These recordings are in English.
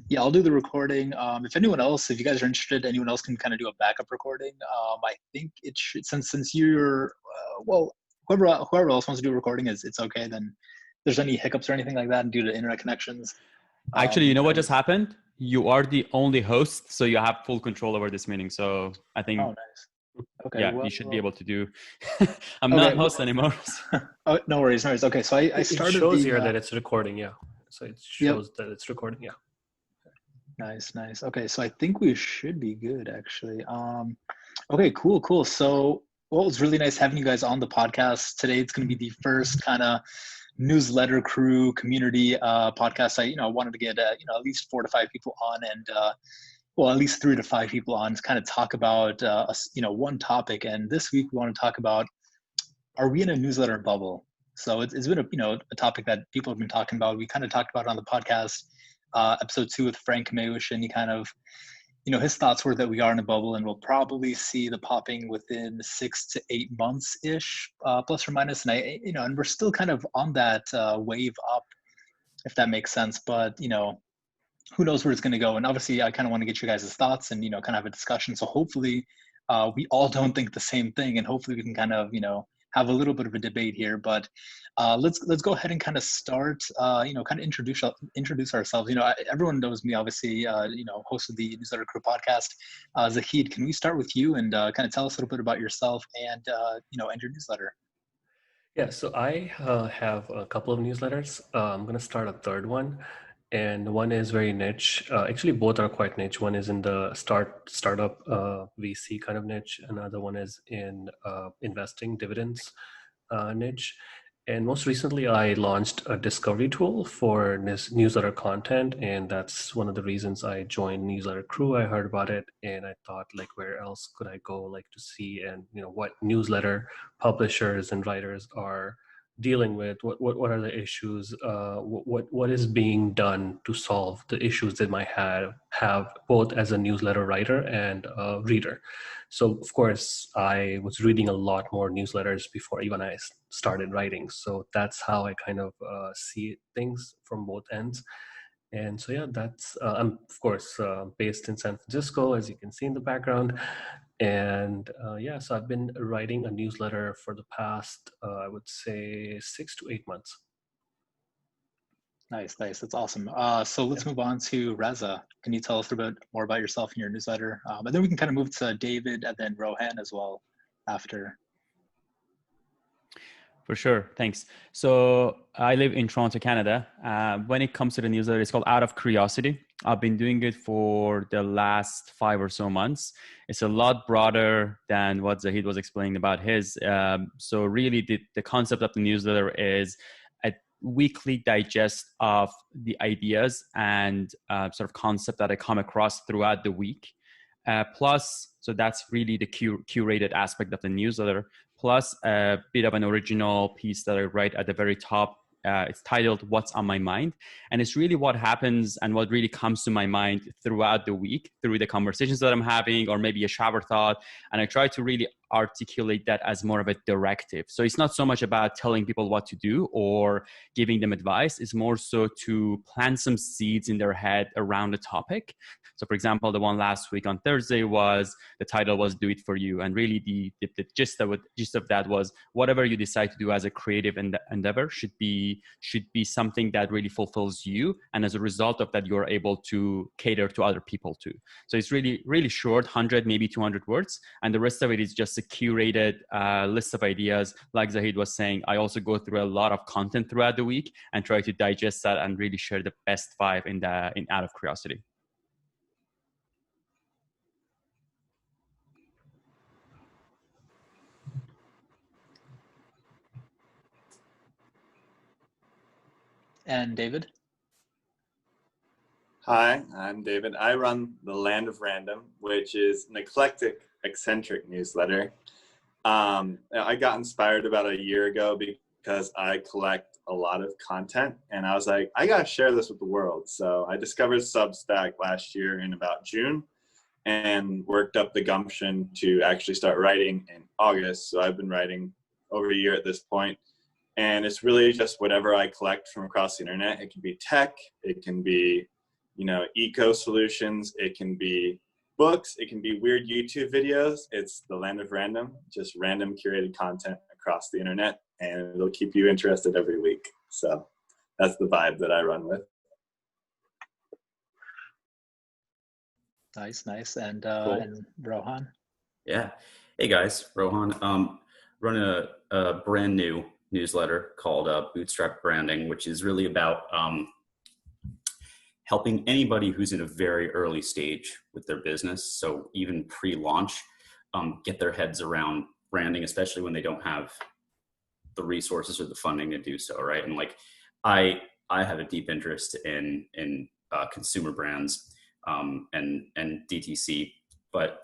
Yeah, I'll do the recording. If anyone else, if you guys are interested, anyone else can kind of do a backup recording. I think it should, since you're, well, whoever else wants to do a recording it's okay. Then if there's any hiccups or anything like that due to internet connections, Actually, you know what kind of just happened? You are the only host, so you have full control over this meeting. So I think, oh, nice. Okay, yeah, well, you should be able to do. I'm okay, not host anymore. oh, no worries, no worries. Okay, so I It started shows the, here that it's recording, yeah. So it yep, shows that it's recording, yeah. nice. Okay, so I think we should be good actually. Okay, cool. So, well, it's really nice having you guys on the podcast today. It's going to be the first kind of newsletter crew community podcast. I wanted to get at least 4 to 5 people on, and well, at least 3 to 5 people on to kind of talk about one topic. And this week we want to talk about, are we in a newsletter bubble? So it's been a topic that people have been talking about. We kind of talked about it on the podcast episode 2 with Frank Mayush, and he kind of, his thoughts were that we are in a bubble and we'll probably see the popping within 6 to 8 months ish, plus or minus. And and we're still kind of on that wave up, if that makes sense. But, who knows where it's going to go. And obviously I kind of want to get you guys' thoughts and, kind of have a discussion. So hopefully we all don't think the same thing, and hopefully we can kind of, have a little bit of a debate here. But let's go ahead and kind of start, kind of introduce ourselves. Everyone knows me, obviously, host of the Newsletter Crew podcast. Zahid, can we start with you and kind of tell us a little bit about yourself and, and your newsletter? Yeah, so I have a couple of newsletters. I'm going to start a third one. And one is very niche. Actually, both are quite niche. One is in the startup VC kind of niche. Another one is in investing dividends niche. And most recently, I launched a discovery tool for this newsletter content. And that's one of the reasons I joined Newsletter Crew. I heard about it and I thought, like, where else could I go, like, to see and, what newsletter publishers and writers are dealing with, what are the issues, what is being done to solve the issues they might have both as a newsletter writer and a reader. So of course I was reading a lot more newsletters before even I started writing. So that's how I kind of see things from both ends. And so, yeah, that's, I'm of course based in San Francisco, as you can see in the background. And so I've been writing a newsletter for the past, I would say 6 to 8 months. Nice. That's awesome. So let's move on to Reza. Can you tell us a bit more about yourself and your newsletter? And then we can kind of move to David and then Rohan as well after. For sure. Thanks. So I live in Toronto, Canada. When it comes to the newsletter, it's called Out of Curiosity. I've been doing it for the last 5 or so months. It's a lot broader than what Zahid was explaining about his. So really the concept of the newsletter is a weekly digest of the ideas and sort of concept that I come across throughout the week. So that's really the curated aspect of the newsletter, plus a bit of an original piece that I write at the very top. It's titled What's on My Mind. And it's really what happens and what really comes to my mind throughout the week, through the conversations that I'm having, or maybe a shower thought. And I try to really articulate that as more of a directive. So it's not so much about telling people what to do or giving them advice. It's more so to plant some seeds in their head around the topic. So for example, the one last week on Thursday the title was Do It For You. And really the gist of that was whatever you decide to do as a creative endeavor should be something that really fulfills you. And as a result of that, you're able to cater to other people too. So it's really, really short, 100, maybe 200 words. And the rest of it is just a curated list of ideas. Like Zahid was saying, I also go through a lot of content throughout the week and try to digest that and really share the best 5 in Out of Curiosity. And David? Hi, I'm David. I run The Land of Random, which is an eclectic, eccentric newsletter. I got inspired about a year ago because I collect a lot of content, and I was like, I gotta share this with the world. So I discovered Substack last year in about June and worked up the gumption to actually start writing in August. So I've been writing over a year at this point. And it's really just whatever I collect from across the internet. It can be tech, it can be eco solutions. It can be books. It can be weird YouTube videos. It's the land of random, just random curated content across the internet, and it'll keep you interested every week. So that's the vibe that I run with. Nice. And Cool. and Rohan? Yeah. Hey guys, Rohan. Running a brand new newsletter called Bootstrap Branding, which is really about helping anybody who's in a very early stage with their business. So even pre-launch, get their heads around branding, especially when they don't have the resources or the funding to do so, right? And like, I have a deep interest in consumer brands and DTC, but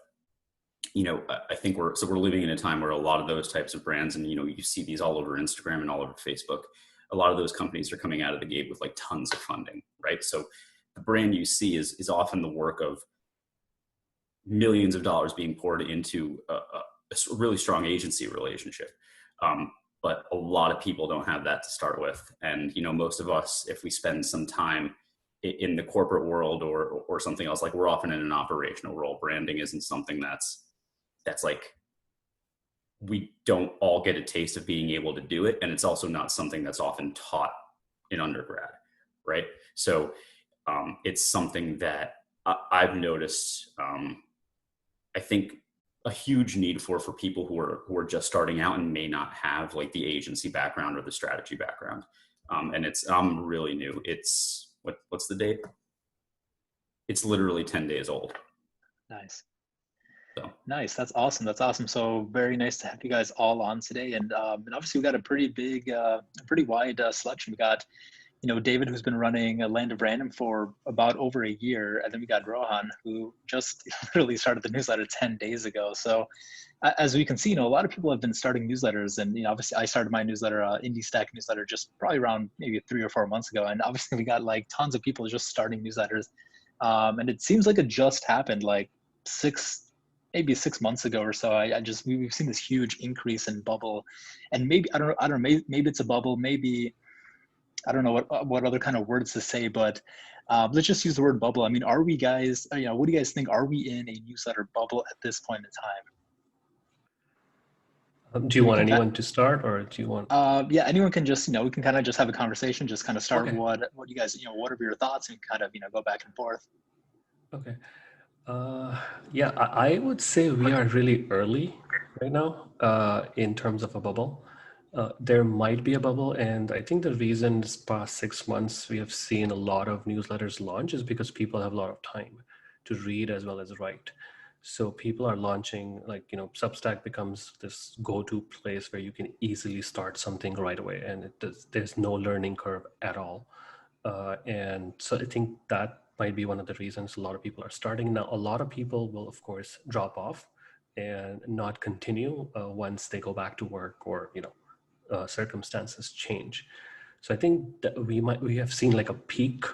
I think we're living in a time where a lot of those types of brands, and you see these all over Instagram and all over Facebook, a lot of those companies are coming out of the gate with like tons of funding, right? So the brand you see is often the work of millions of dollars being poured into a really strong agency relationship. But a lot of people don't have that to start with. And, most of us, if we spend some time in the corporate world or something else, like we're often in an operational role. Branding isn't something that's like, we don't all get a taste of being able to do it. And it's also not something that's often taught in undergrad, right? So it's something that I've noticed, I think a huge need for people who are just starting out and may not have like the agency background or the strategy background. And it's really new. It's what's the date? It's literally 10 days old. Nice. So. Nice. That's awesome. So very nice to have you guys all on today. And obviously we got a pretty big, pretty wide selection. We got, David, who's been running a Land of Random for about over a year. And then we got Rohan, who just literally started the newsletter 10 days ago. So as we can see, a lot of people have been starting newsletters. And, obviously I started my newsletter, Indie Stack newsletter, just probably around maybe 3 or 4 months ago. And obviously we got like tons of people just starting newsletters. And it seems like it just happened like maybe 6 months ago or so. We've seen this huge increase in bubble, and maybe, I don't know, maybe it's a bubble, maybe, I don't know what other kind of words to say, but let's just use the word bubble. I mean, are we guys, what do you guys think? Are we in a newsletter bubble at this point in time? Do you want anyone to start, or do you want? Yeah, anyone can just, we can kind of just have a conversation, just kind of start. Okay. What you guys, what are your thoughts, and kind of, go back and forth. Okay. Yeah, I would say we are really early right now in terms of a bubble. There might be a bubble, and I think the reason this past 6 months we have seen a lot of newsletters launch is because people have a lot of time to read as well as write. So people are launching, like, Substack becomes this go-to place where you can easily start something right away, and there's no learning curve at all. And so I think that might be one of the reasons a lot of people are starting. Now, a lot of people will, of course, drop off and not continue once they go back to work, or, circumstances change. So I think that we have seen like a peak,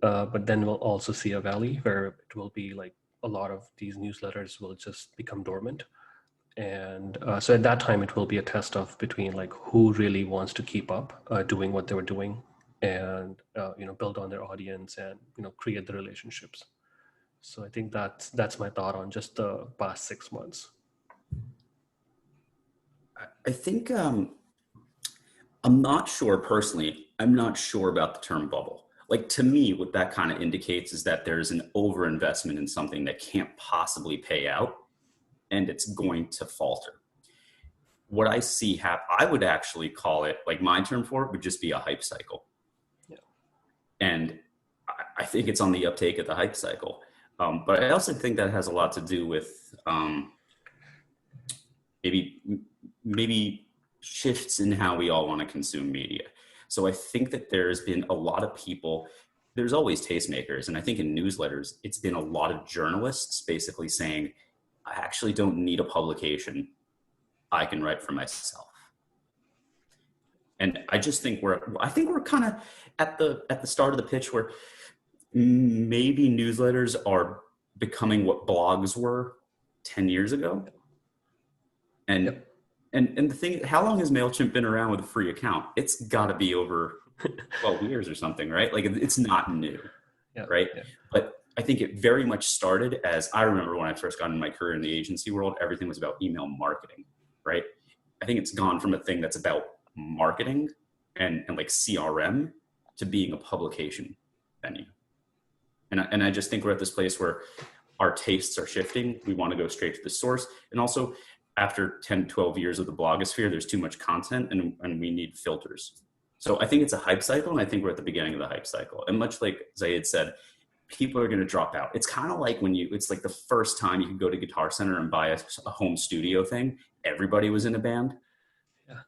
but then we'll also see a valley where it will be like a lot of these newsletters will just become dormant. And so at that time, it will be a test of between like who really wants to keep up doing what they were doing, and build on their audience, and create the relationships. So I think that's my thought on just the past 6 months. I think I'm not sure personally. I'm not sure about the term bubble. Like, to me, what that kind of indicates is that there's an overinvestment in something that can't possibly pay out, and it's going to falter. What I see I would actually call it, like, my term for it would just be a hype cycle. And I think it's on the uptake of the hype cycle. But I also think that has a lot to do with maybe shifts in how we all want to consume media. So I think that there's been a lot of people, there's always tastemakers. And I think in newsletters, it's been a lot of journalists basically saying, I actually don't need a publication. I can write for myself. And I just think we're kind of at the start of the pitch where maybe newsletters are becoming what blogs were 10 years ago. And and the thing, how long has MailChimp been around with a free account? It's got to be over 12 years or something, right? Like, it's not new. right? Yeah. But I think it very much started as, I remember when I first got into my career in the agency world, everything was about email marketing, right? I think it's gone from a thing that's about marketing and like CRM to being a publication venue. And I just think we're at this place where our tastes are shifting. We want to go straight to the source. And also, after 10, 12 years of the blogosphere, there's too much content and we need filters. So I think it's a hype cycle, and I think we're at the beginning of the hype cycle. And much like Zaid said, people are going to drop out. It's kind of like when it's like the first time you could go to Guitar Center and buy a home studio thing. Everybody was in a band. Yeah.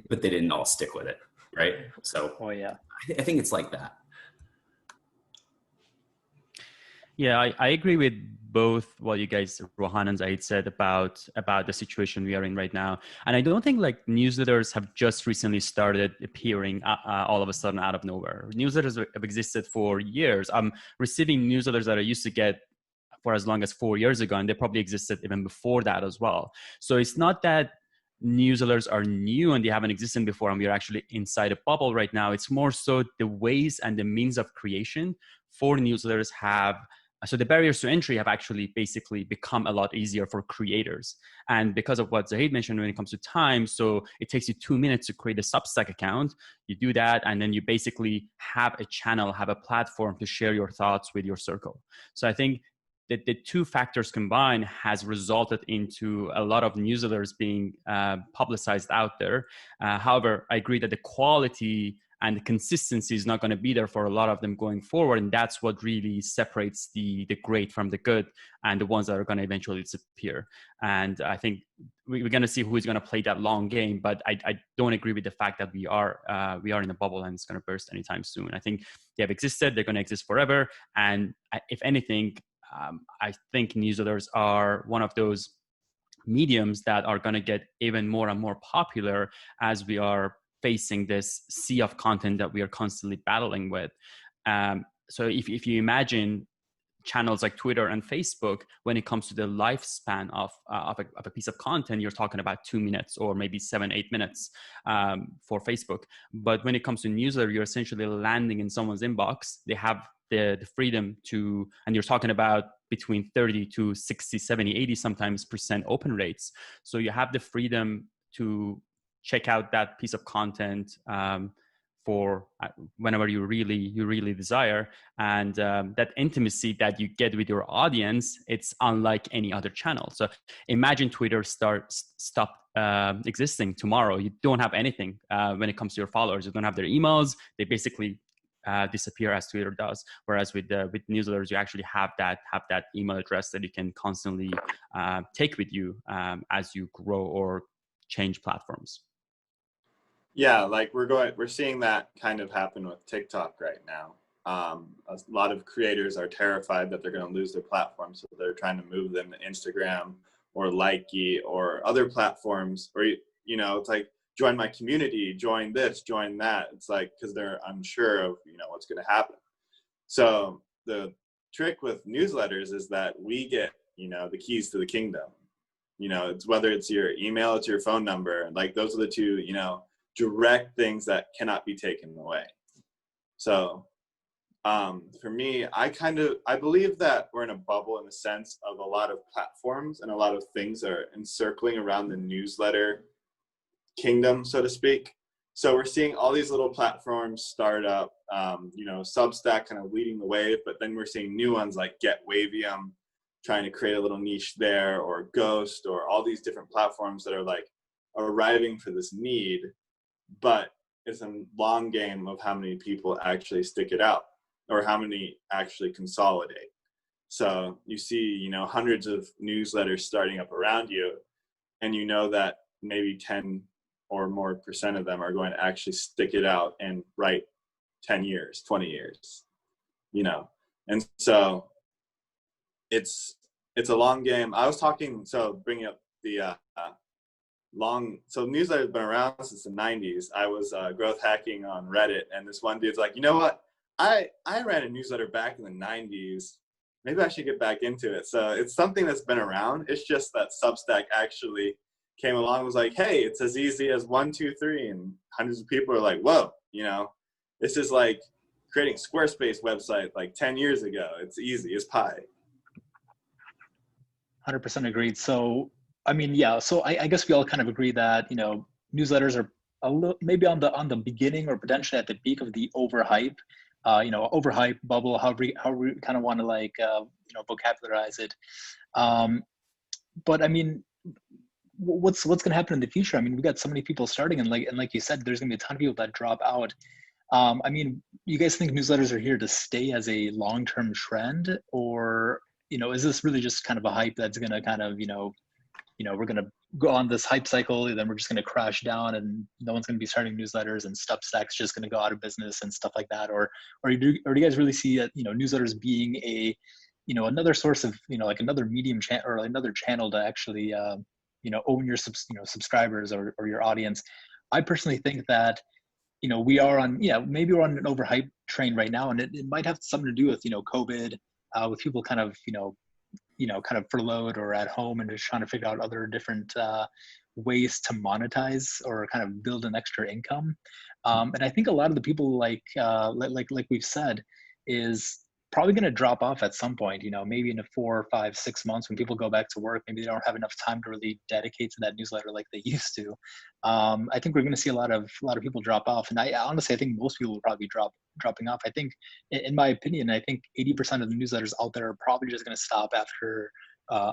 But they didn't all stick with it, right? So I think it's like that. Yeah, I agree with both what you guys, Rohan and Zaid, said about the situation we are in right now. And I don't think like newsletters have just recently started appearing all of a sudden out of nowhere. Newsletters have existed for years. I'm receiving newsletters that I used to get for as long as 4 years ago, and they probably existed even before that as well. So it's not that newsletters are new and they haven't existed before and we're actually inside a bubble right now. It's more so the ways and the means of creation for newsletters so the barriers to entry have actually basically become a lot easier for creators. And because of what Zaid mentioned when it comes to time, so it takes you 2 minutes to create a Substack account. You do that, and then you basically have a channel, have a platform to share your thoughts with your circle. So I think that the two factors combined has resulted into a lot of newsletters being publicized out there. However, I agree that the quality and the consistency is not going to be there for a lot of them going forward. And that's what really separates the great from the good and the ones that are going to eventually disappear. And I think we're going to see who is going to play that long game. But I don't agree with the fact that we are in a bubble and it's going to burst anytime soon. I think they have existed. They're going to exist forever. And if anything, I think newsletters are one of those mediums that are going to get even more and more popular as we are facing this sea of content that we are constantly battling with. So if you imagine channels like Twitter and Facebook, when it comes to the lifespan of a piece of content, you're talking about 2 minutes or maybe 7-8 minutes for Facebook. But when it comes to newsletter, you're essentially landing in someone's inbox. They have the freedom to, and you're talking about between 30 to 60, 70, 80 sometimes % open rates. So you have the freedom to check out that piece of content for whenever you really desire, and that intimacy that you get with your audience, it's unlike any other channel. So imagine Twitter stop existing tomorrow. You don't have anything when it comes to your followers. You don't have their emails. They basically disappear as Twitter does. Whereas with newsletters, you actually have that email address that you can constantly take with you as you grow or change platforms. Yeah, like we're seeing that kind of happen with TikTok right now. A lot of creators are terrified that they're going to lose their platform, so they're trying to move them to Instagram or Likey or other platforms, or it's like, join my community, join this, join that. It's like, because they're unsure of what's going to happen. So the trick with newsletters is that we get the keys to the kingdom. It's whether it's your email, it's your phone number. Like those are the two direct things that cannot be taken away. So for me, I believe that we're in a bubble in the sense of a lot of platforms and a lot of things are encircling around the newsletter kingdom, so to speak. So we're seeing all these little platforms start up, Substack kind of leading the wave, but then we're seeing new ones like Get Wavium trying to create a little niche there, or Ghost, or all these different platforms that are like arriving for this need. But it's a long game of how many people actually stick it out or how many actually consolidate. So you see, hundreds of newsletters starting up around you, and that maybe 10 or more % of them are going to actually stick it out and write 10 years, 20 years, And so it's a long game. I was talking, so bringing up the so newsletter has been around since the 90s. I was growth hacking on Reddit, and this one dude's like, you know what? I ran a newsletter back in the 90s. Maybe I should get back into it. So it's something that's been around. It's just that Substack actually came along and was like, hey, it's as easy as 1, 2, 3. And hundreds of people are like, whoa, this is like creating Squarespace website like 10 years ago. It's easy as pie. 100% agreed. So, I mean, yeah. So I guess we all kind of agree that, you know, newsletters are a little maybe on the beginning or potentially at the peak of the overhype, you know, overhype bubble, however we kind of want to like, you know, vocabularize it. But I mean, what's going to happen in the future? I mean, we got so many people starting, and like you said, there's going to be a ton of people that drop out. I mean, you guys think newsletters are here to stay as a long-term trend, or, you know, is this really just kind of a hype that's going to kind of, you know, we're going to go on this hype cycle, and then we're just going to crash down, and no one's going to be starting newsletters, and Substack's just going to go out of business and stuff like that? Or do you guys really see, you know, newsletters being a, you know, another source of, you know, like another medium channel or another channel to actually, you know, own your subscribers or your audience? I personally think that, you know, we are on, yeah, maybe we're on an overhyped train right now, and it might have something to do with, you know, COVID, with people kind of, you know, kind of furloughed or at home and just trying to figure out other different ways to monetize or kind of build an extra income. And I think a lot of the people like we've said is probably going to drop off at some point, you know, maybe in 4, 5, 6 months when people go back to work. Maybe they don't have enough time to really dedicate to that newsletter like they used to. I think we're going to see a lot of people drop off. And I honestly, I think most people will probably be dropping off. I think, in my opinion, I think 80% of the newsletters out there are probably just going to stop after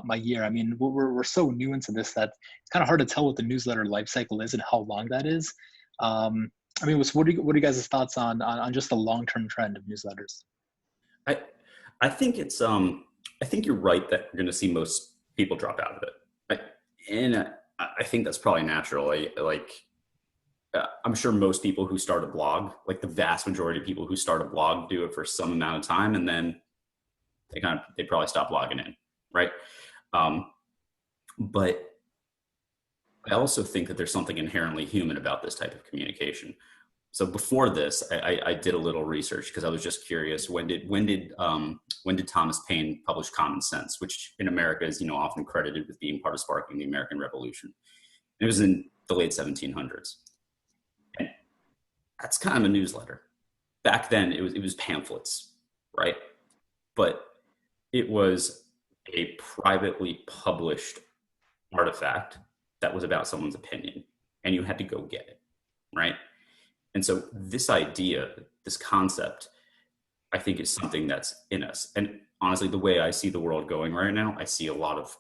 my year. I mean, we're so new into this that it's kind of hard to tell what the newsletter life cycle is and how long that is. I mean, what are you guys' thoughts on just the long-term trend of newsletters? I think it's I think you're right that you're going to see most people drop out of it, and I think that's probably natural. I'm sure most people who start a blog, like the vast majority of people who start a blog, do it for some amount of time, and then they probably stop logging in, right? But I also think that there's something inherently human about this type of communication. So before this, I did a little research because I was just curious. When did Thomas Paine publish Common Sense, which in America is, you know, often credited with being part of sparking the American Revolution? And it was in the late 1700s. And that's kind of a newsletter. Back then, it was pamphlets, right? But it was a privately published artifact that was about someone's opinion, and you had to go get it, right? And so this idea, this concept, I think is something that's in us. And honestly, the way I see the world going right now, I see a lot of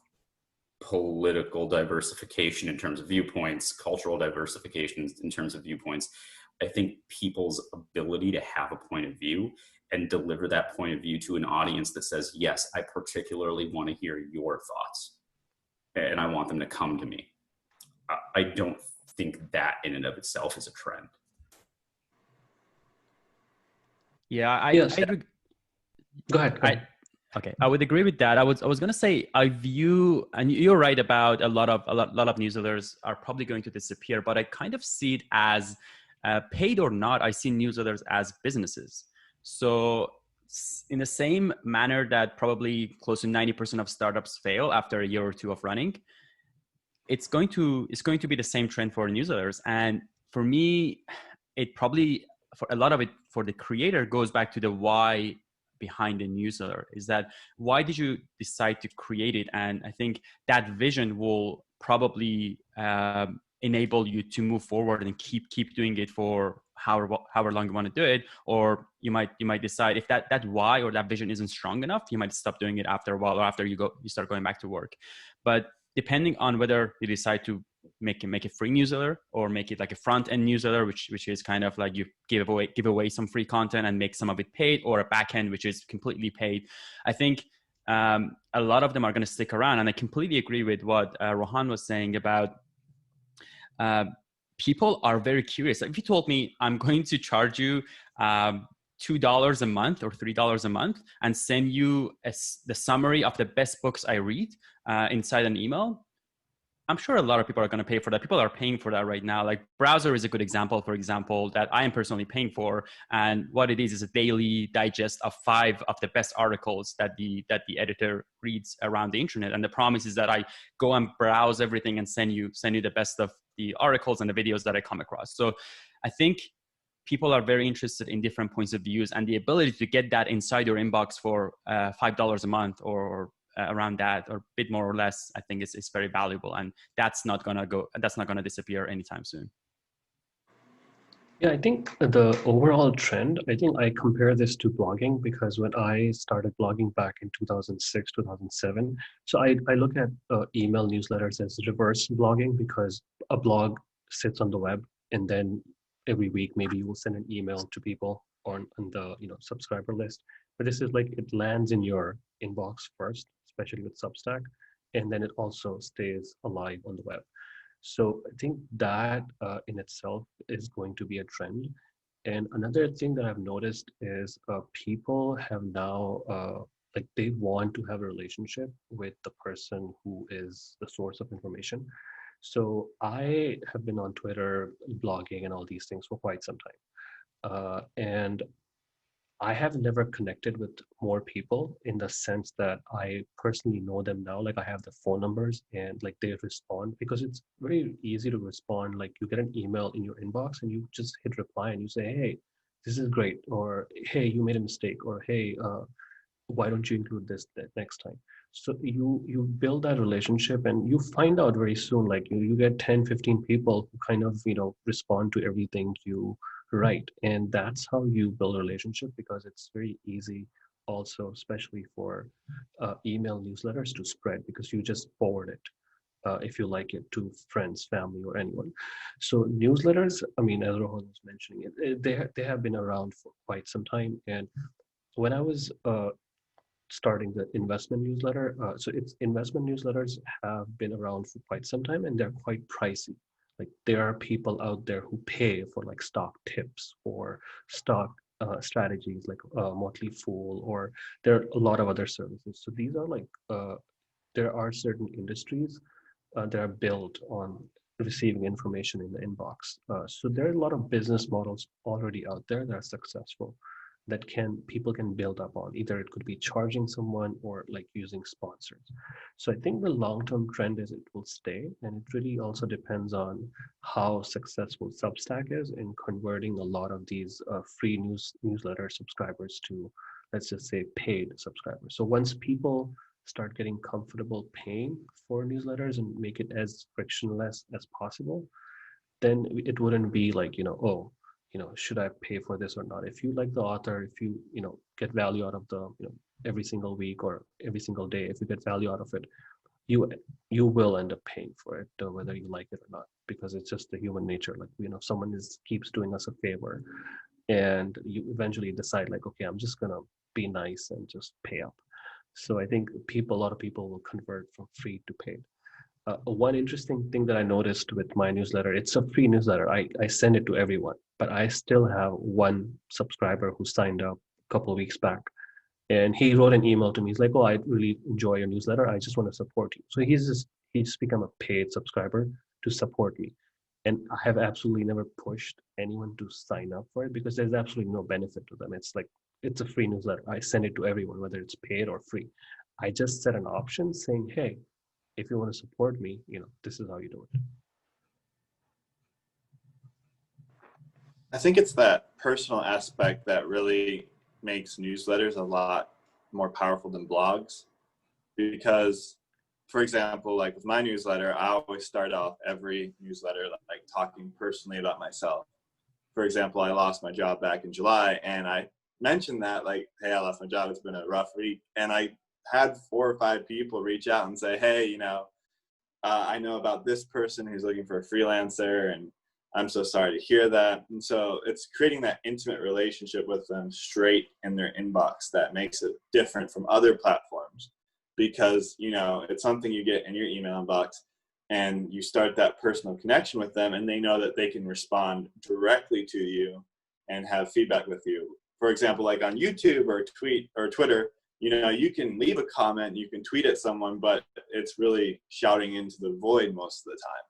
political diversification in terms of viewpoints, cultural diversification in terms of viewpoints. I think people's ability to have a point of view and deliver that point of view to an audience that says, yes, I particularly want to hear your thoughts, and I want them to come to me. I don't think that in and of itself is a trend. Yeah, Yes. I Go ahead. Okay, I would agree with that. I was going to say, I view, and you're right about a lot of newsletters are probably going to disappear, but I kind of see it as paid or not. I see newsletters as businesses. So in the same manner that probably close to 90% of startups fail after a year or two of running, it's going to be the same trend for newsletters. And for me, it probably, for a lot of it, for the creator, goes back to the why behind the newsletter. Is that, why did you decide to create it? And I think that vision will probably enable you to move forward and keep doing it for however long you want to do it. Or you might decide, if that why or that vision isn't strong enough, you might stop doing it after a while, or after you start going back to work. But depending on whether you decide to make a free newsletter or make it like a front end newsletter, which is kind of like you give away some free content and make some of it paid, or a back end which is completely paid, I think a lot of them are going to stick around. And I completely agree with what Rohan was saying about people are very curious. Like, if you told me I'm going to charge you $2 a month or $3 a month and send you the summary of the best books I read inside an email, I'm sure a lot of people are going to pay for that. People are paying for that right now. Like Browser is a good example, for example, that I am personally paying for. And what it is a daily digest of 5 of the best articles that the editor reads around the internet. And the promise is that I go and browse everything and send you the best of the articles and the videos that I come across. So I think people are very interested in different points of views, and the ability to get that inside your inbox for $5 a month or around that, or a bit more or less, I think it's very valuable, and that's not gonna disappear anytime soon. Yeah, I think the overall trend, I think I compare this to blogging, because when I started blogging back in 2006, 2007, so I look at email newsletters as reverse blogging, because a blog sits on the web, and then every week maybe you will send an email to people on the subscriber list. But this is like it lands in your inbox first, especially with Substack, and then it also stays alive on the web. So I think that in itself is going to be a trend. And another thing that I've noticed is people have now, like they want to have a relationship with the person who is the source of information. So I have been on Twitter, blogging and all these things for quite some time. And I have never connected with more people in the sense that I personally know them now. Like I have the phone numbers and like they respond, because it's very easy to respond. Like you get an email in your inbox and you just hit reply and you say, hey, this is great. Or, hey, you made a mistake. Or, hey, why don't you include this next time? So you build that relationship, and you find out very soon, like you get 10, 15 people who kind of, respond to everything you write. And that's how you build a relationship, because it's very easy also, especially for email newsletters to spread, because you just forward it if you like it to friends, family, or anyone. So newsletters, I mean, as Rohan was mentioning, they have been around for quite some time. And when I was starting the investment newsletter. So its investment newsletters have been around for quite some time, and they're quite pricey. Like there are people out there who pay for like stock tips or stock strategies like Motley Fool, or there are a lot of other services. So these are like, there are certain industries that are built on receiving information in the inbox. So there are a lot of business models already out there that are successful, that people can build up on. Either it could be charging someone or like using sponsors. So I think the long-term trend is it will stay, and it really also depends on how successful Substack is in converting a lot of these free newsletter subscribers to, let's just say, paid subscribers. So once people start getting comfortable paying for newsletters and make it as frictionless as possible, then it wouldn't be like, should I pay for this or not? If you like the author, if you, get value out of the, every single week or every single day, if you get value out of it, you will end up paying for it, whether you like it or not, because it's just the human nature. Like, someone keeps doing us a favor, and you eventually decide like, okay, I'm just gonna be nice and just pay up. So I think a lot of people will convert from free to paid. One interesting thing that I noticed with my newsletter, it's a free newsletter. I send it to everyone, but I still have one subscriber who signed up a couple of weeks back, and he wrote an email to me. He's like, oh, I really enjoy your newsletter. I just want to support you. So he's just become a paid subscriber to support me. And I have absolutely never pushed anyone to sign up for it, because there's absolutely no benefit to them. It's like, it's a free newsletter. I send it to everyone, whether it's paid or free. I just set an option saying, hey, if you want to support me, this is how you do it. I think it's that personal aspect that really makes newsletters a lot more powerful than blogs. Because, for example, like with my newsletter, I always start off every newsletter like talking personally about myself. For example, I lost my job back in July, and I mentioned that, like, hey, I lost my job. It's been a rough week. And I had 4 or 5 people reach out and say, hey, I know about this person who's looking for a freelancer, and I'm so sorry to hear that. And so it's creating that intimate relationship with them straight in their inbox that makes it different from other platforms, because, it's something you get in your email inbox, and you start that personal connection with them, and they know that they can respond directly to you and have feedback with you. For example, like on YouTube or Twitter, you can leave a comment, you can tweet at someone, but it's really shouting into the void most of the time.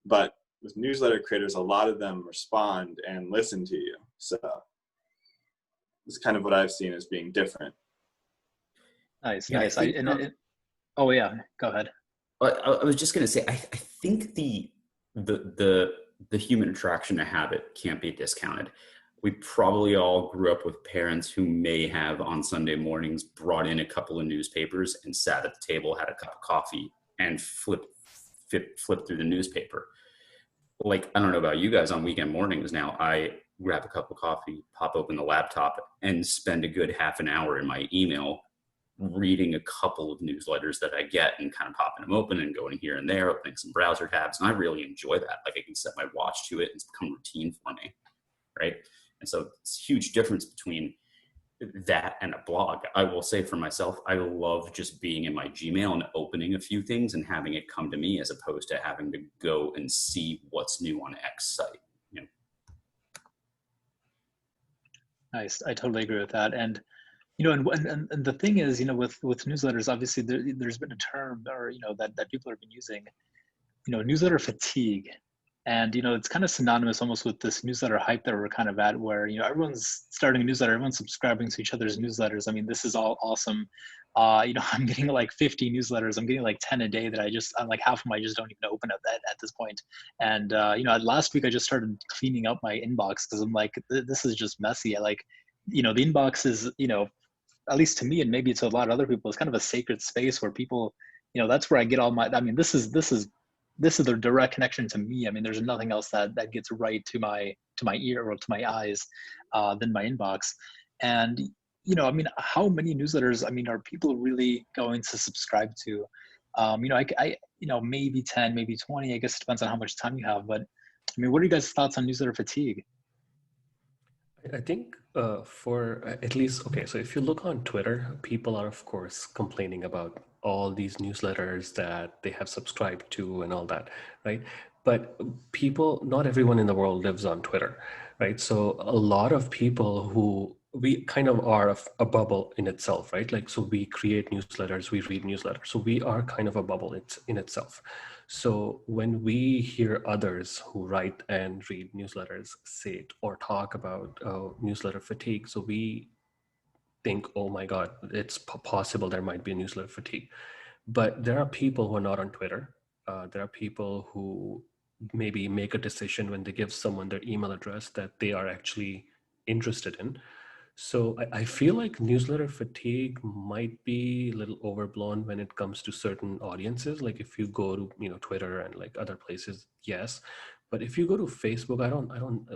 But with newsletter creators, a lot of them respond and listen to you. So it's kind of what I've seen as being different. Nice. Oh yeah, go ahead. I was just going to say, I think the human attraction to habit can't be discounted. we probably all grew up with parents who may have on Sunday mornings brought in a couple of newspapers and sat at the table, had a cup of coffee, and flipped through the newspaper. Like, I don't know about you guys, on weekend mornings now, I grab a cup of coffee, pop open the laptop, and spend a good half an hour in my email reading a couple of newsletters that I get and kind of popping them open and going here and there, opening some browser tabs. And I really enjoy that. Like, I can set my watch to it and it's become routine for me, right? And so it's a huge difference between that and a blog. I will say for myself, I love just being in my Gmail and opening a few things and having it come to me, as opposed to having to go and see what's new on X site. You know? Nice. I totally agree with that. And, and the thing is, with newsletters, obviously there's been a term, or, that people have been using, newsletter fatigue. And, it's kind of synonymous almost with this newsletter hype that we're kind of at, where, everyone's starting a newsletter, everyone's subscribing to each other's newsletters. I mean, this is all awesome. I'm getting like 50 newsletters. I'm getting like 10 a day that I'm like, half of them I just don't even open up at this point. And, last week I just started cleaning up my inbox because I'm like, this is just messy. the inbox is, at least to me, and maybe to a lot of other people, it's kind of a sacred space where people, that's where I get all my, this is the direct connection to me. I mean, there's nothing else that gets right to my ear or to my eyes than my inbox. And, how many newsletters, are people really going to subscribe to? Maybe 10, maybe 20, I guess it depends on how much time you have. But what are you guys' thoughts on newsletter fatigue? I think for at least, okay, so if you look on Twitter, people are, of course, complaining about all these newsletters that they have subscribed to and all that, right? But not everyone in the world lives on Twitter, right? So a lot of people we kind of are a bubble in itself, right? Like, so we create newsletters, we read newsletters. So we are kind of a bubble in itself. So when we hear others who write and read newsletters say it or talk about newsletter fatigue, so we think, oh my God, it's possible there might be a newsletter fatigue. But there are people who are not on Twitter. There are people who maybe make a decision when they give someone their email address that they are actually interested in. So I feel like newsletter fatigue might be a little overblown when it comes to certain audiences. Like if you go to, Twitter and like other places, yes. But if you go to Facebook,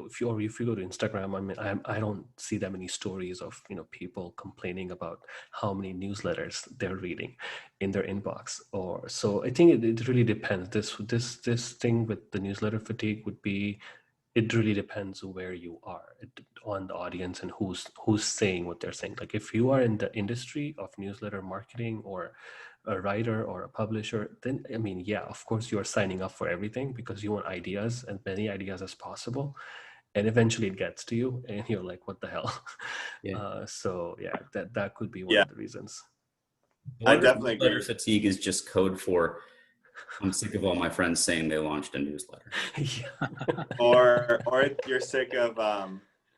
if you go to Instagram, I don't see that many stories of, people complaining about how many newsletters they're reading in their inbox. So I think it really depends. This thing with the newsletter fatigue would be, it really depends where you are on the audience and who's saying what they're saying. Like if you are in the industry of newsletter marketing or a writer or a publisher, then yeah, of course you are signing up for everything because you want ideas, and many ideas as possible. And eventually it gets to you and you're like, what the hell? Yeah. So yeah, that could be one of the reasons. I definitely agree. Newsletter fatigue is just code for, I'm sick of all my friends saying they launched a newsletter. or you're sick of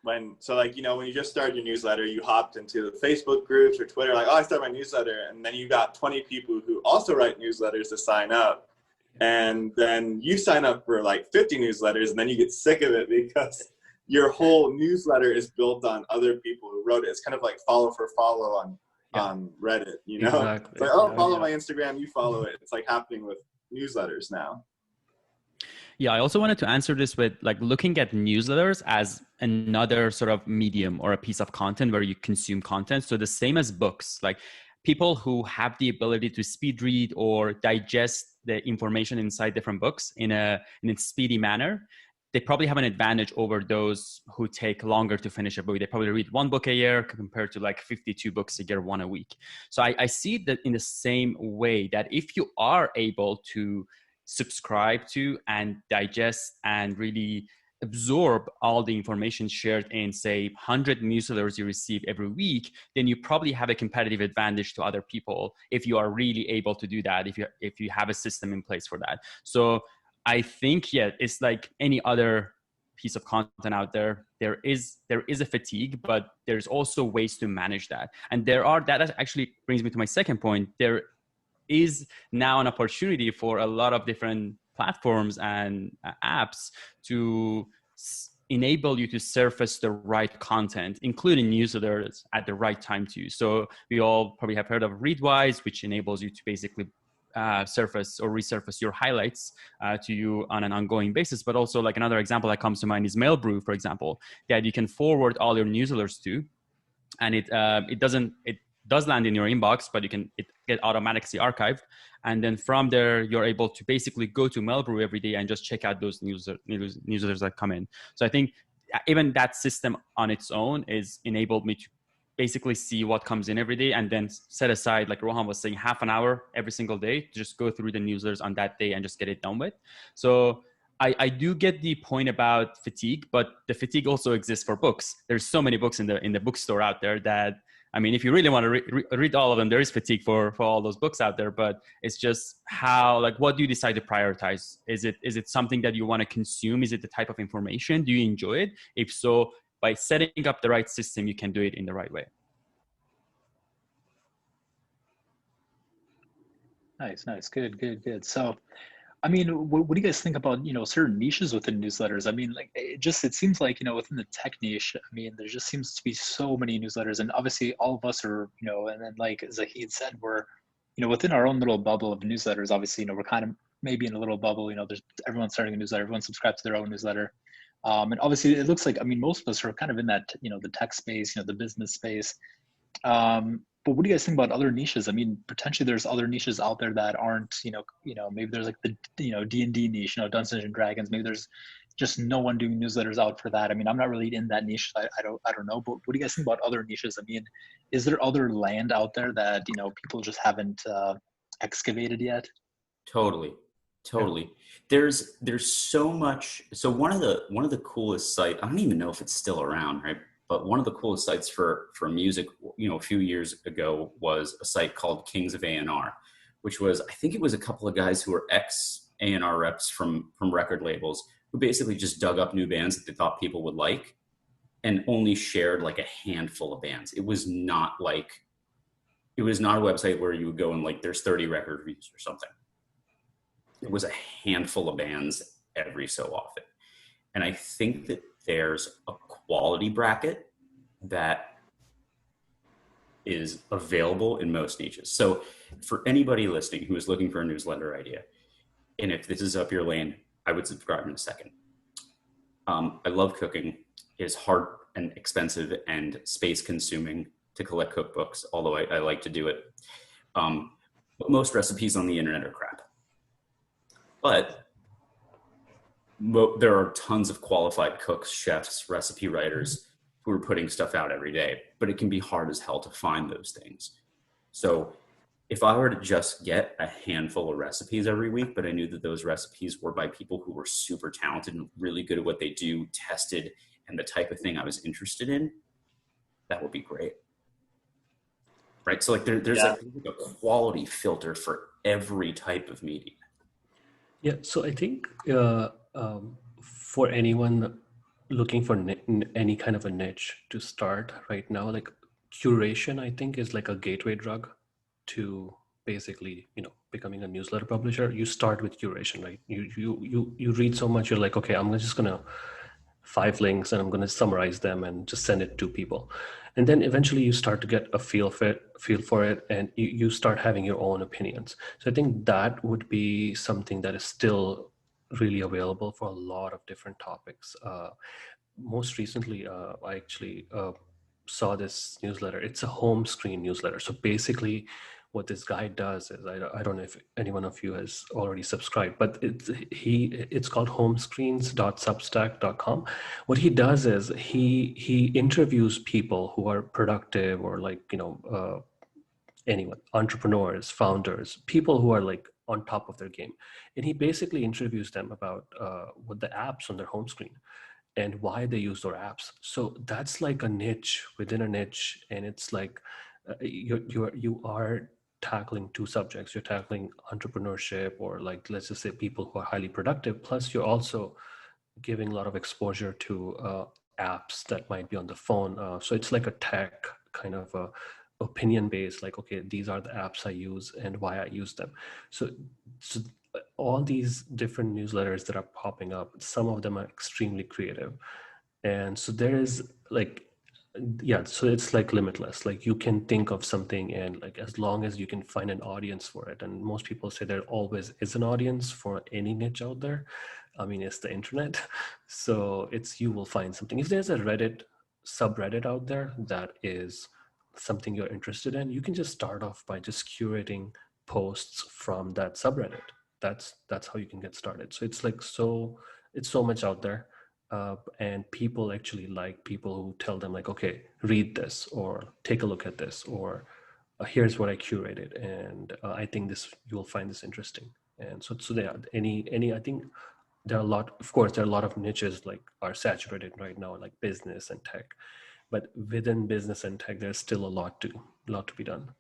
when you just started your newsletter, you hopped into the Facebook groups or Twitter, like, oh, I started my newsletter. And then you got 20 people who also write newsletters to sign up. And then you sign up for like 50 newsletters, and then you get sick of it because your whole newsletter is built on other people who wrote it. It's kind of like follow for follow on Reddit, Exactly. It's like, oh, follow my Instagram, you follow it. It's like happening with newsletters now. Yeah, I also wanted to answer this with like looking at newsletters as another sort of medium or a piece of content where you consume content. So the same as books, like people who have the ability to speed read or digest the information inside different books in a speedy manner, they probably have an advantage over those who take longer to finish a book. They probably read one book a year compared to like 52 books a year, one a week. So I see that in the same way that if you are able to subscribe to and digest and really absorb all the information shared in, say, 100 newsletters you receive every week, then you probably have a competitive advantage to other people if you are really able to do that, if you have a system in place for that. So I think, yeah, it's like any other piece of content out there. There is a fatigue, but there's also ways to manage that. And that actually brings me to my second point. There is now an opportunity for a lot of different platforms and apps to enable you to surface the right content, including newsletters at the right time too. So we all probably have heard of Readwise, which enables you to basically surface or resurface your highlights to you on an ongoing basis. But also, like, another example that comes to mind is Mailbrew, for example, that you can forward all your newsletters to, and it does land in your inbox, but it get automatically archived, and then from there you're able to basically go to Mailbrew every day and just check out those newsletters that come in. So I think even that system on its own is enabled me to basically see what comes in every day, and then set aside, like Rohan was saying, half an hour every single day to just go through the newsletters on that day and just get it done with. So I do get the point about fatigue, but the fatigue also exists for books. There's so many books in the bookstore out there that, I mean, if you really want to read all of them, there is fatigue for all those books out there. But it's just how, like, what do you decide to prioritize? Is it something that you want to consume? Is it the type of information? Do you enjoy it? If so, by setting up the right system, you can do it in the right way. Nice. Good. So, I mean, what do you guys think about, certain niches within newsletters? I mean, like, it seems like, within the tech niche, I mean, there just seems to be so many newsletters, and obviously all of us are, and then, like Zahid said, we're, within our own little bubble of newsletters. Obviously, we're kind of maybe in a little bubble, there's everyone's starting a newsletter, everyone subscribes to their own newsletter. And obviously it looks like, I mean, most of us are kind of in that, the tech space, the business space. But what do you guys think about other niches? I mean, potentially there's other niches out there that aren't, maybe there's like the, D&D niche, Dungeons and Dragons. Maybe there's just no one doing newsletters out for that. I mean, I'm not really in that niche. I don't know. But what do you guys think about other niches? I mean, is there other land out there that, people just haven't excavated yet? Totally. There's so much. So one of the coolest sites, I don't even know if it's still around, right? But one of the coolest sites for music, a few years ago, was a site called Kings of A&R, which was, I think it was a couple of guys who were ex A&R reps from record labels who basically just dug up new bands that they thought people would like and only shared like a handful of bands. It was not a website where you would go and like, there's 30 record reviews or something. It was a handful of bands every so often. And I think that there's a quality bracket that is available in most niches. So for anybody listening who is looking for a newsletter idea, and if this is up your lane, I would subscribe in a second. I love cooking. It's hard and expensive and space consuming to collect cookbooks, although I like to do it. But most recipes on the internet are crap. But there are tons of qualified cooks, chefs, recipe writers who are putting stuff out every day, but it can be hard as hell to find those things. So if I were to just get a handful of recipes every week, but I knew that those recipes were by people who were super talented and really good at what they do, tested, and the type of thing I was interested in, that would be great. Right? So like there's like a quality filter for every type of media. Yeah, so I think for anyone looking for any kind of a niche to start right now, like curation, I think, is like a gateway drug to basically, becoming a newsletter publisher. You start with curation, right? You read so much, you're like, okay, I'm just gonna 5 links and I'm gonna summarize them and just send it to people. And then eventually you start to get a feel for it, and you start having your own opinions. So I think that would be something that is still really available for a lot of different topics. Most recently, I actually saw this newsletter. It's a home screen newsletter. So basically what this guy does is, I don't know if anyone of you has already subscribed, but it's called homescreens.substack.com. What he does is he interviews people who are productive, or like, anyone, entrepreneurs, founders, people who are like on top of their game. And he basically interviews them about what the apps on their home screen and why they use their apps. So that's like a niche within a niche. And it's like you are tackling 2 subjects. You're tackling entrepreneurship, or like, let's just say people who are highly productive, plus you're also giving a lot of exposure to apps that might be on the phone. So it's like a tech kind of opinion based, like, okay, these are the apps I use and why I use them. So all these different newsletters that are popping up, some of them are extremely creative. And so there is like, yeah, so it's like limitless. Like you can think of something, and like as long as you can find an audience for it, and most people say there always is an audience for any niche out there. I mean, it's the internet. So you will find something. If there's a Reddit subreddit out there that is something you're interested in, you can just start off by just curating posts from that subreddit. That's how you can get started. So it's like, it's so much out there. And people actually like people who tell them like, okay, read this, or take a look at this, or here's what I curated, and I think you will find this interesting. And so there are I think there are a lot, of course, there are a lot of niches like are saturated right now, like business and tech, but within business and tech, there's still a lot to be done.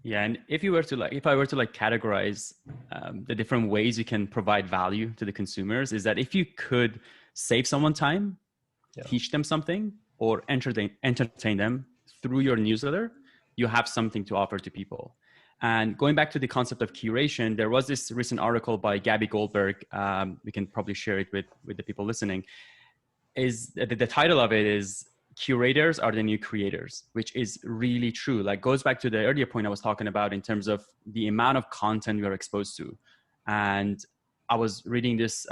Yeah, and if I were to categorize the different ways you can provide value to the consumers, is that if you could save someone time, teach them something, or entertain them through your newsletter, you have something to offer to people. And going back to the concept of curation, there was this recent article by Gabby Goldberg. We can probably share it with the people listening. Is the title of it is "Curators Are the New Creators," which is really true. Like goes back to the earlier point I was talking about in terms of the amount of content we are exposed to. And I was reading this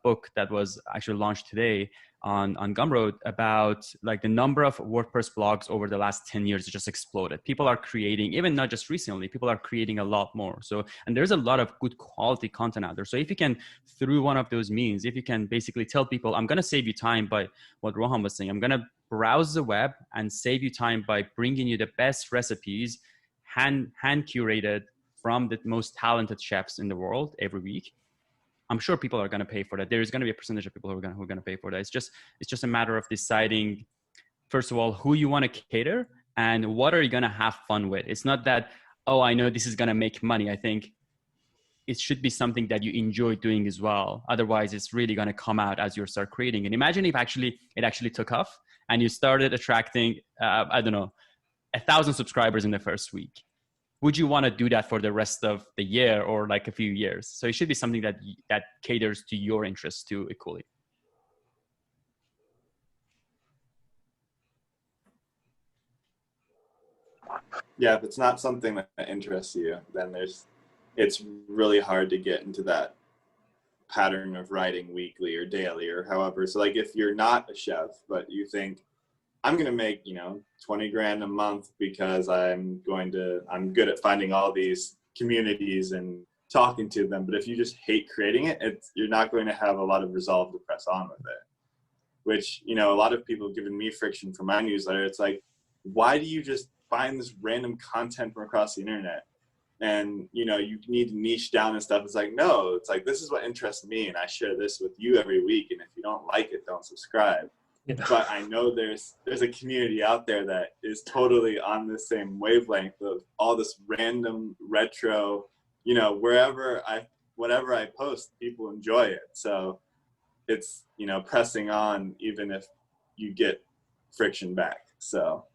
book that was actually launched today on Gumroad about like the number of WordPress blogs over the last 10 years just exploded. People are creating, even not just recently, people are creating a lot more. So, and there's a lot of good quality content out there. So if you can, through one of those means, if you can basically tell people, I'm going to save you time by what Rohan was saying, I'm going to browse the web and save you time by bringing you the best recipes, hand curated from the most talented chefs in the world every week. I'm sure people are going to pay for that. There is going to be a percentage of people who are going to pay for that. It's just a matter of deciding, first of all, who you want to cater and what are you going to have fun with. It's not that, oh, I know this is going to make money. I think it should be something that you enjoy doing as well. Otherwise, it's really going to come out as you start creating. And imagine if it actually took off and you started attracting, 1,000 subscribers in the first week. Would you want to do that for the rest of the year or like a few years? So it should be something that caters to your interests too equally. Yeah, if it's not something that interests you, then it's really hard to get into that pattern of writing weekly or daily or however. So like if you're not a chef, but you think, I'm going to make, 20 grand a month because I'm good at finding all these communities and talking to them. But if you just hate creating it, you're not going to have a lot of resolve to press on with it, which, a lot of people have given me friction for my newsletter. It's like, why do you just find this random content from across the internet? And, you need to niche down and stuff. It's like, no, it's like, this is what interests me. And I share this with you every week. And if you don't like it, don't subscribe. But I know there's a community out there that is totally on the same wavelength of all this random retro, whatever I post, people enjoy it. So it's, pressing on even if you get friction back. So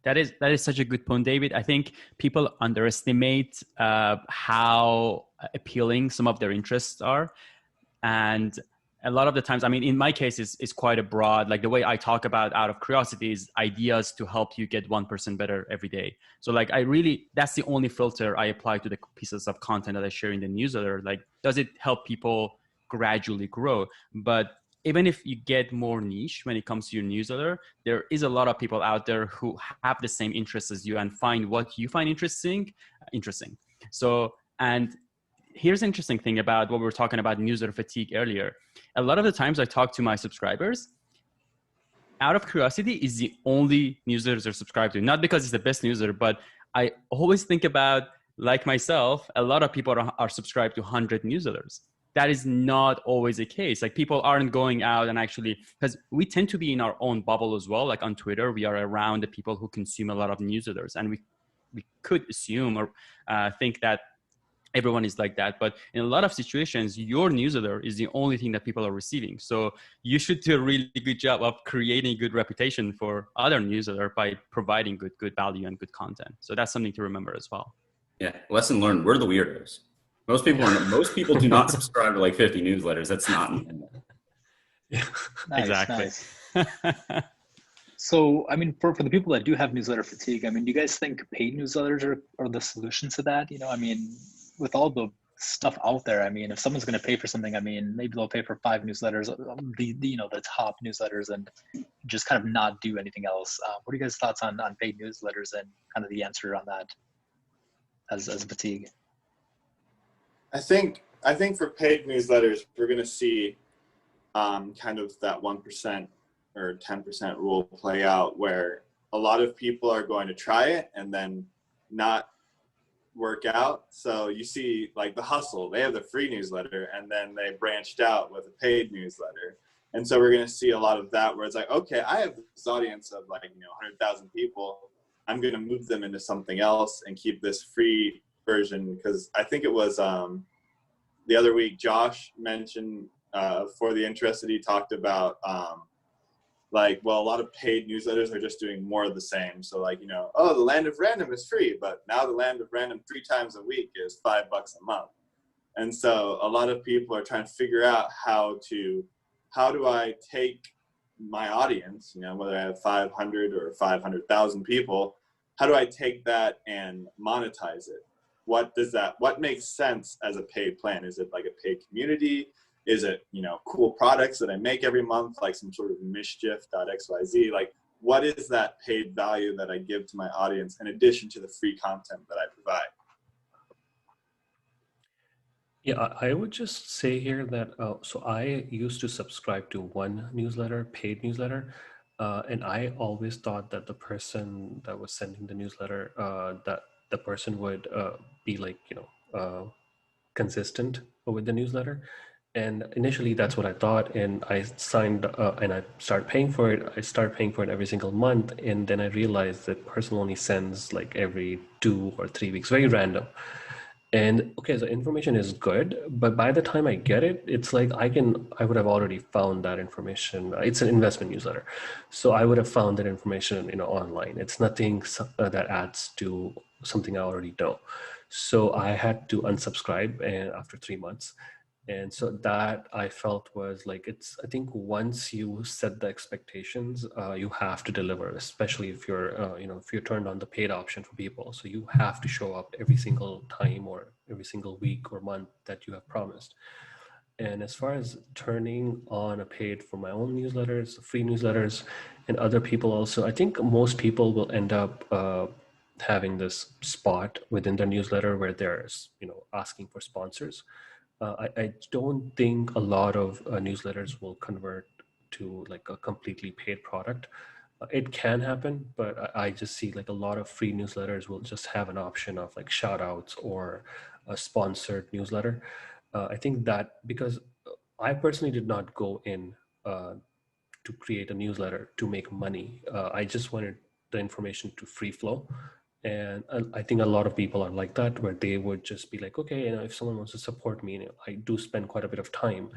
that is such a good point, David. I think people underestimate how appealing some of their interests are. And a lot of the times, I mean, in my case, it's quite a broad, like the way I talk about out of curiosity is ideas to help you get 1% better every day. So like that's the only filter I apply to the pieces of content that I share in the newsletter. Like, does it help people gradually grow? But even if you get more niche when it comes to your newsletter, there is a lot of people out there who have the same interests as you and find what you find interesting. So, and here's an interesting thing about what we were talking about newsletter fatigue earlier. A lot of the times I talk to my subscribers, Out of Curiosity is the only newsletter they're subscribed to. Not because it's the best newsletter, but I always think about, like myself, a lot of people are subscribed to 100 newsletters. That is not always the case. Like people aren't going out and actually, because we tend to be in our own bubble as well. Like on Twitter, we are around the people who consume a lot of newsletters, and we could assume or think that everyone is like that. But in a lot of situations, your newsletter is the only thing that people are receiving. So you should do a really good job of creating good reputation for other newsletter by providing good value and good content. So that's something to remember as well. Yeah. Lesson learned. We're the weirdos. Most people do not subscribe to like 50 newsletters. That's not. Yeah. Nice, Exactly. nice. So, I mean, for the people that do have newsletter fatigue, I mean, do you guys think paid newsletters are the solution to that? You know, I mean, with all the stuff out there, I mean, if someone's going to pay for something, I mean, maybe they'll pay for 5 newsletters, you know, the top newsletters, and just kind of not do anything else. What are you guys' thoughts on paid newsletters and kind of the answer on that as fatigue? I think for paid newsletters, we're going to see kind of that 1% or 10% rule play out, where a lot of people are going to try it and then not work out. So you see like The Hustle, they have the free newsletter and then they branched out with a paid newsletter. And so we're going to see a lot of that where it's like, okay, I have this audience of like, 100,000 people. I'm going to move them into something else and keep this free version. Because I think it was the other week, Josh mentioned for the interested, he talked about a lot of paid newsletters are just doing more of the same. So like, oh, the Land of Random is free, but now the Land of Random 3 times a week is $5 a month. And so a lot of people are trying to figure out how do I take my audience, whether I have 500 or 500,000 people, how do I take that and monetize it? What makes sense as a paid plan? Is it like a paid community? Is it, cool products that I make every month, like some sort of mischief.xyz? Like, what is that paid value that I give to my audience in addition to the free content that I provide? Yeah, I would just say here that, so I used to subscribe to one newsletter, paid newsletter, and I always thought that the person that was sending the newsletter, that the person would be like, consistent with the newsletter. And initially that's what I thought. And I signed and I started paying for it. I started paying for it every single month. And then I realized that person only sends like every 2 or 3 weeks, very random. And okay, so information is good, but by the time I get it, it's like I would have already found that information. It's an investment newsletter. So I would have found that information, online. It's nothing that adds to something I already know. So I had to unsubscribe after 3 months. And so that I felt was like, I think once you set the expectations, you have to deliver, especially if you're, if you're turned on the paid option for people. So you have to show up every single time or every single week or month that you have promised. And as far as turning on a paid for my own newsletters, free newsletters, and other people also, I think most people will end up having this spot within their newsletter where they're, asking for sponsors. I don't think a lot of newsletters will convert to like a completely paid product. It can happen, but I just see like a lot of free newsletters will just have an option of like shout outs or a sponsored newsletter. I think that because I personally did not go in to create a newsletter to make money. I just wanted the information to free flow. And I think a lot of people are like that, where they would just be like, okay, if someone wants to support me, I do spend quite a bit of time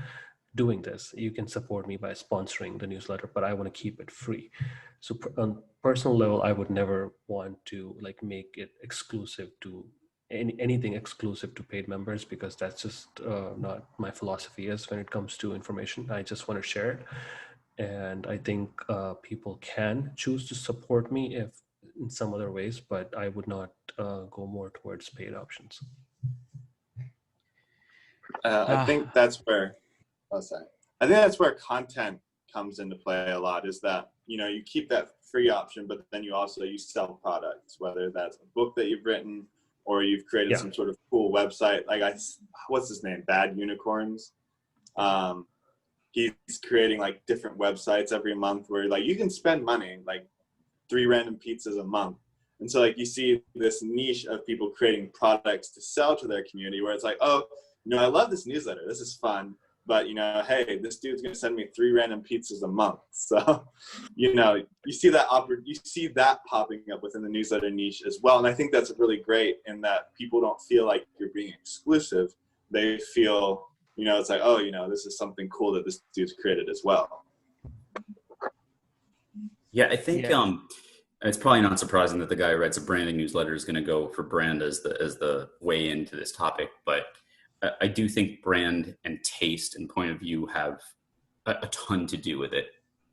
doing this. You can support me by sponsoring the newsletter, but I want to keep it free. So on personal level, I would never want to like make it exclusive to anything exclusive to paid members, because that's just not my philosophy is when it comes to information. I just want to share it. And I think people can choose to support me if in some other ways, but I would not go more towards paid options. I think that's where, I think that's where content comes into play a lot, is that, you keep that free option, but then you sell products, whether that's a book that you've written or you've created some sort of cool website. Like what's his name? Bad Unicorns. He's creating like different websites every month where like you can spend money, like 3 random pizzas a month. And so like you see this niche of people creating products to sell to their community where it's like, oh, I love this newsletter. This is fun. But, hey, this dude's going to send me 3 random pizzas a month. So, you see that popping up within the newsletter niche as well. And I think that's really great in that people don't feel like you're being exclusive. They feel, it's like, oh, this is something cool that this dude's created as well. Yeah, I think it's probably not surprising that the guy who writes a branding newsletter is going to go for brand as the way into this topic. But I do think brand and taste and point of view have a ton to do with it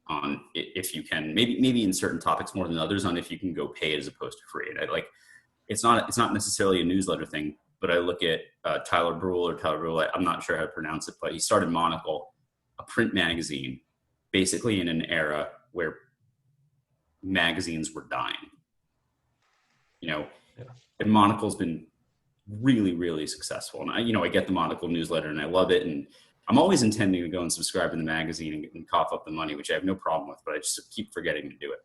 on if you can, maybe in certain topics more than others, on if you can go paid as opposed to free. And I like, it's not necessarily a newsletter thing, but I look at Tyler Brule, I'm not sure how to pronounce it, but he started Monocle, a print magazine, basically in an era where magazines were dying, you know. Yeah. And Monocle's been really, really successful. And I get the Monocle newsletter and I love it. And I'm always intending to go and subscribe to the magazine and cough up the money, which I have no problem with, but I just keep forgetting to do it.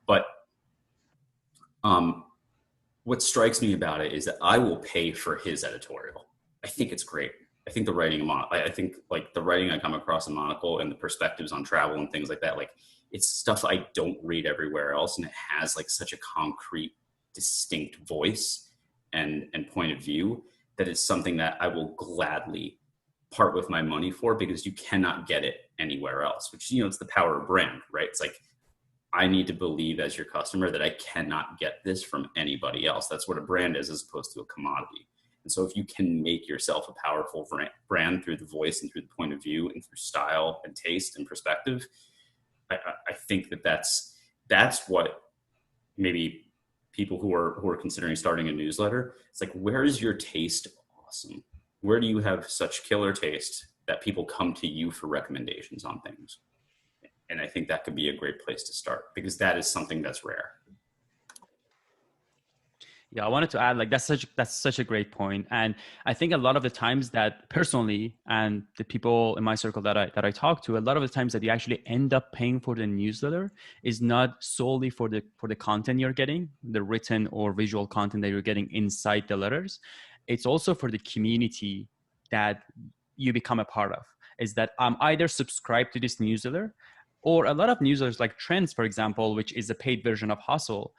But what strikes me about it is that I will pay for his editorial. I think it's great. I think the writing, I think like the writing I come across in Monocle and the perspectives on travel and things like that, like it's stuff I don't read everywhere else. And it has like such a concrete, distinct voice and point of view that it's something that I will gladly part with my money for, because you cannot get it anywhere else, which, it's the power of brand, right? It's like, I need to believe as your customer that I cannot get this from anybody else. That's what a brand is, as opposed to a commodity. And so if you can make yourself a powerful brand through the voice and through the point of view and through style and taste and perspective, I think that's what maybe people who are considering starting a newsletter, it's like, where is your taste awesome? Where do you have such killer taste that people come to you for recommendations on things? And I think that could be a great place to start, because that is something that's rare. Yeah, I wanted to add, like, that's such a great point. And I think a lot of the times that personally, and the people in my circle that I talk to, a lot of the times that you actually end up paying for the newsletter is not solely for the content you're getting, the written or visual content that you're getting inside the letters. It's also for the community that you become a part of. Is that I'm either subscribed to this newsletter, or a lot of newsletters like Trends, for example, which is a paid version of Hustle,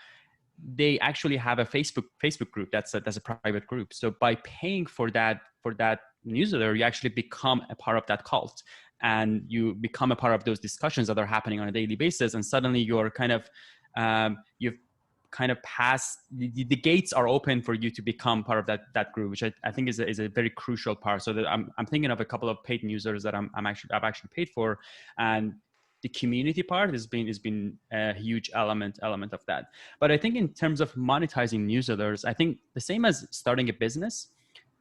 they actually have a Facebook group that's a private group. So by paying for that newsletter, you actually become a part of that cult, and you become a part of those discussions that are happening on a daily basis. And suddenly you're kind of you've kind of passed the gates are open for you to become part of that group, which I think is a very crucial part. So that I'm thinking of a couple of paid newsletters that I've actually paid for, and the community part has been a huge element of that. But I think in terms of monetizing newsletters, I think the same as starting a business,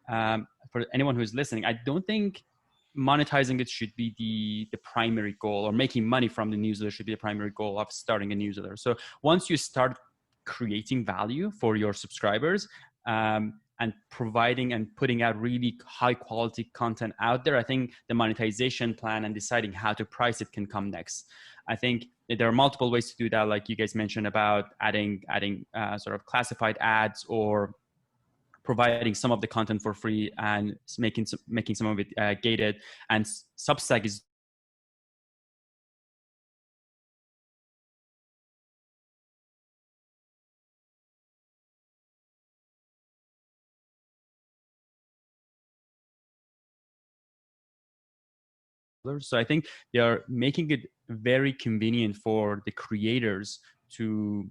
for anyone who's listening, I don't think monetizing it should be the primary goal, or making money from the newsletter should be the primary goal of starting a newsletter. So once you start creating value for your subscribers, and providing and putting out really high quality content out there, I think the monetization plan and deciding how to price it can come next. I think there are multiple ways to do that, like you guys mentioned about adding sort of classified ads, or providing some of the content for free and making some of it gated. And Substack is so I think they are making it very convenient for the creators to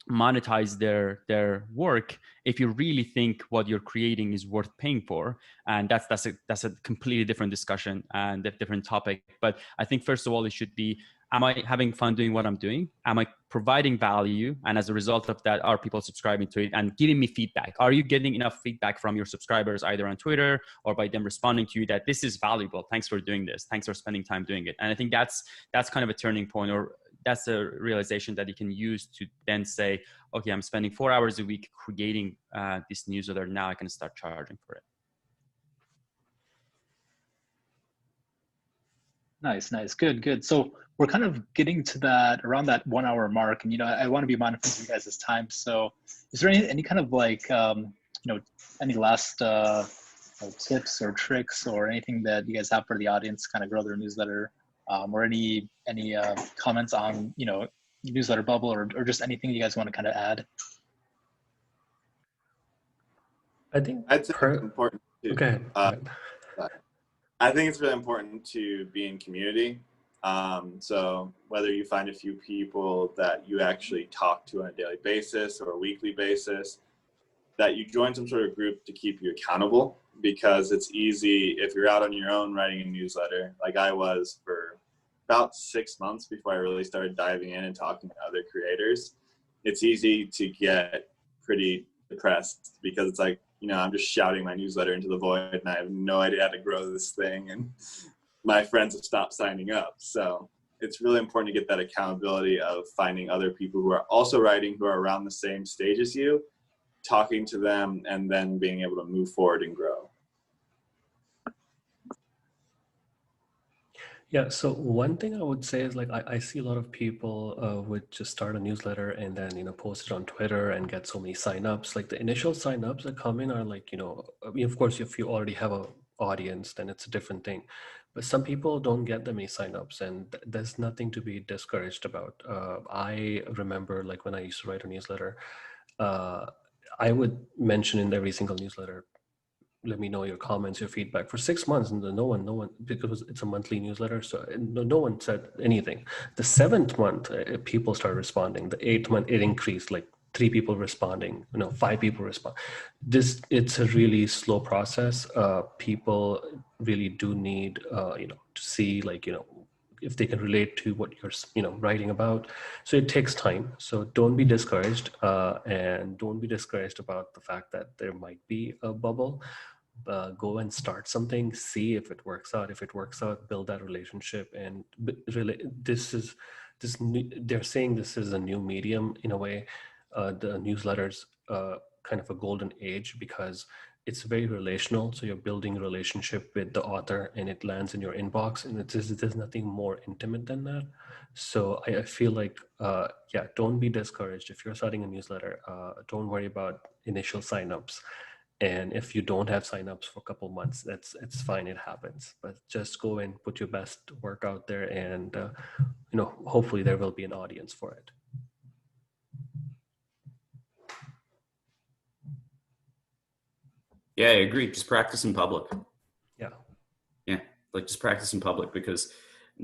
monetize their work if you really think what you're creating is worth paying for. And that's a completely different discussion and a different topic. But I think first of all, it should be, am I having fun doing what I'm doing? Am I providing value? And as a result of that, are people subscribing to it and giving me feedback? Are you getting enough feedback from your subscribers, either on Twitter or by them responding to you that this is valuable? Thanks for doing this. Thanks for spending time doing it. And I think that's kind of a turning point, or that's a realization that you can use to then say, okay, I'm spending 4 hours a week creating this newsletter. Now I can start charging for it. Nice. Good. So we're kind of getting to around that 1 hour mark, and I want to be mindful of you guys' time. So is there any kind of like any last tips or tricks or anything that you guys have for the audience to kind of grow their newsletter, or any comments on newsletter bubble, or just anything you guys want to kind of add? I think it's important to, okay. I think it's really important to be in community. So whether you find a few people that you actually talk to on a daily basis or a weekly basis, that you join some sort of group to keep you accountable, because it's easy if you're out on your own writing a newsletter, like I was for about 6 months before I really started diving in and talking to other creators. It's easy to get pretty depressed because it's like, I'm just shouting my newsletter into the void and I have no idea how to grow this thing. And my friends have stopped signing up. So it's really important to get that accountability of finding other people who are also writing, who are around the same stage as you, talking to them, and then being able to move forward and grow. Yeah, so one thing I would say is like I see a lot of people would just start a newsletter and then post it on Twitter and get so many signups. Like the initial signups that come in are like I mean, of course if you already have a audience then it's a different thing, but some people don't get that many signups, and there's nothing to be discouraged about. I remember like when I used to write a newsletter, I would mention in every single newsletter, let me know your comments, your feedback, for 6 months, and no one, because it's a monthly newsletter, so no one said anything. The 7th month, people started responding. The 8th month, it increased, like 3 people responding, 5 people respond. It's a really slow process. People really do need, to see, like, if they can relate to what you're writing about. So it takes time. So don't be discouraged, and don't be discouraged about the fact that there might be a bubble. Go and start something, see if it works out. If it works out, build that relationship. And really, they're saying this is a new medium in a way. The newsletters kind of a golden age because it's very relational. So you're building a relationship with the author and it lands in your inbox, and there's nothing more intimate than that. So I feel like, don't be discouraged. If you're starting a newsletter, don't worry about initial signups. And if you don't have signups for a couple months, it's fine. It happens. But just go and put your best work out there, and hopefully there will be an audience for it. Yeah, I agree. Just practice in public. Yeah, like just practice in public, because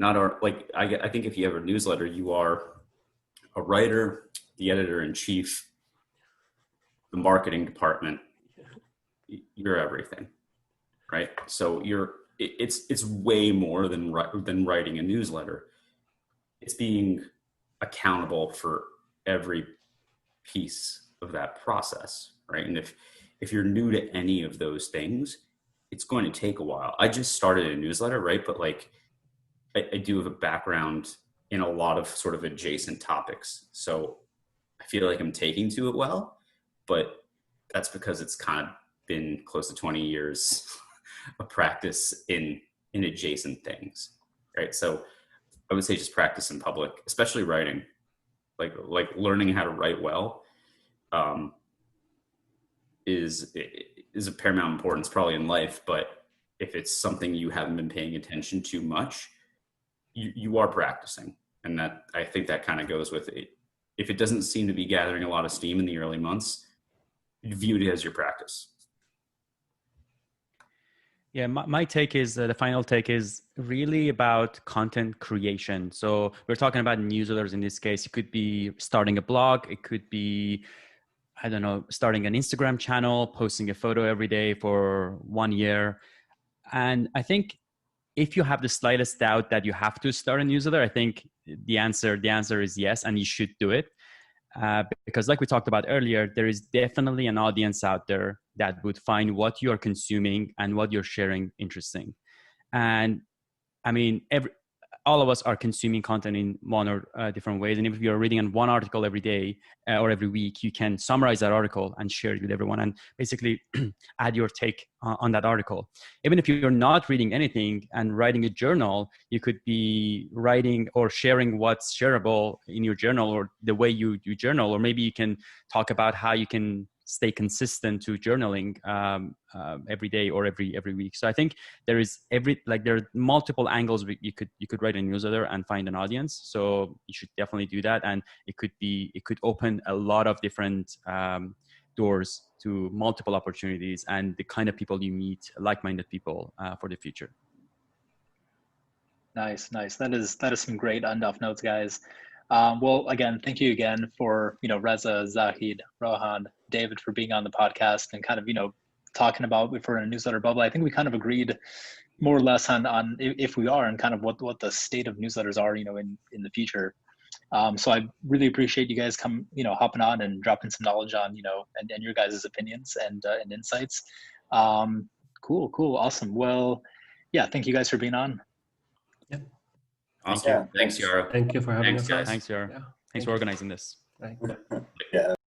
I think if you have a newsletter, you are a writer, the editor-in-chief, the marketing department. You're everything, right? So it's way more than writing a newsletter. It's being accountable for every piece of that process, right? And if you're new to any of those things, it's going to take a while. I just started a newsletter, right? But like I do have a background in a lot of sort of adjacent topics, so I feel like I'm taking to it well, but that's because it's kind of been close to 20 years of practice in adjacent things, right? So I would say just practice in public, especially writing, like learning how to write well is of paramount importance probably in life. But if it's something you haven't been paying attention to much, you are practicing. And that, I think that kind of goes with it. If it doesn't seem to be gathering a lot of steam in the early months, view it as your practice. Yeah, my take is, the final take is really about content creation. So we're talking about newsletters in this case. It could be starting a blog. It could be, I don't know, starting an Instagram channel, posting a photo every day for 1 year. And I think if you have the slightest doubt that you have to start a newsletter, I think the answer is yes, and you should do it. Because like we talked about earlier, there is definitely an audience out there that would find what you're consuming and what you're sharing interesting. And I mean, all of us are consuming content in one or different ways. And if you're reading on one article every day or every week, you can summarize that article and share it with everyone and basically add your take on that article. Even if you're not reading anything and writing a journal, you could be writing or sharing what's shareable in your journal or the way you journal. Or maybe you can talk about how you can stay consistent to journaling every day or every week. So I think there are multiple angles you could write a newsletter and find an audience. So you should definitely do that, and it could open a lot of different doors to multiple opportunities and the kind of people you meet, like-minded people for the future. Nice. That is some great end-off notes, guys. Well, again, thank you again for, Reza, Zahid, Rohan, David, for being on the podcast and kind of, talking about if we're in a newsletter bubble. I think we kind of agreed more or less on if we are, and kind of what the state of newsletters are, in the future. So I really appreciate you guys hopping on and dropping some knowledge on, and your guys' opinions and insights. Cool. Awesome. Well, yeah, thank you guys for being on. Yeah. Awesome. Thanks, Yara. Thank you for having us. Thanks, Yara. Yeah. Thanks for organizing this. Thanks.